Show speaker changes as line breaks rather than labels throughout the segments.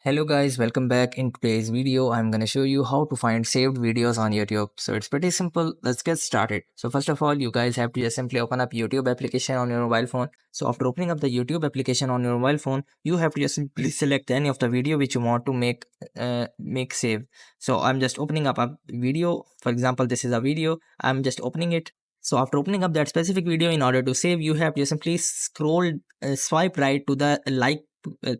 Hello guys, welcome back. In today's video, I'm going to show you how to find saved videos on YouTube. So it's pretty simple. Let's get started. So first of all, you guys have to just simply open up YouTube application on your mobile phone. So after opening up the YouTube application on your mobile phone, you have to just simply select any of the video which you want to make save. So I'm just opening up a video. For example, this is a video. I'm just opening it. So after opening up that specific video, in order to save, you have to simply swipe right to the like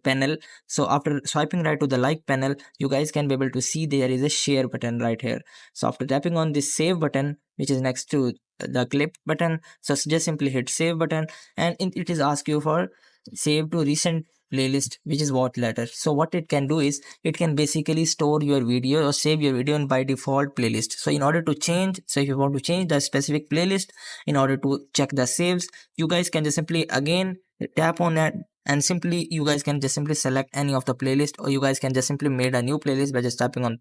panel. So after swiping right to the like panel, you guys can be able to see there is a share button right here. So after tapping on this save button, which is next to the clip button, so just simply hit save button, and it is ask you for save to recent playlist, which is what letter. So what it can do is it can basically store your video or save your video in by default playlist. So in order to change, so if you want to change the specific playlist, in order to check the saves, you guys can just simply again tap on that, and simply you guys can just simply select any of the playlist, or you guys can just simply made a new playlist by just tapping on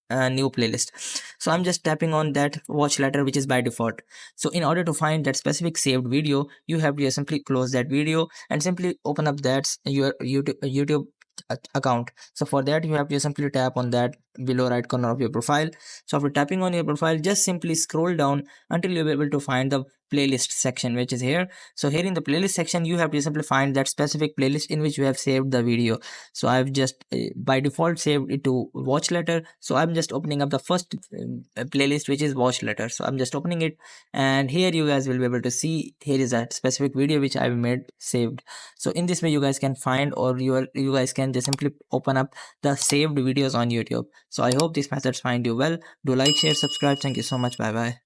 a new playlist. So I'm just tapping on that watch letter, which is by default. So in order to find that specific saved video, you have to just simply close that video and simply open up that your YouTube account. So for that, you have to simply tap on that below right corner of your profile. So after tapping on your profile, just simply scroll down until you're able to find the playlist section, which is here. So here in the playlist section, you have to simply find that specific playlist in which you have saved the video. So I've just by default saved it to watch letter. So I'm just opening up the first playlist, which is watch letter. So I'm just opening it, and here you guys will be able to see here is a specific video which I've made saved. So in this way, you guys can find, or you guys can just simply open up the saved videos on YouTube. So I hope these methods find you well. Do like, share, subscribe. Thank you so much. Bye bye.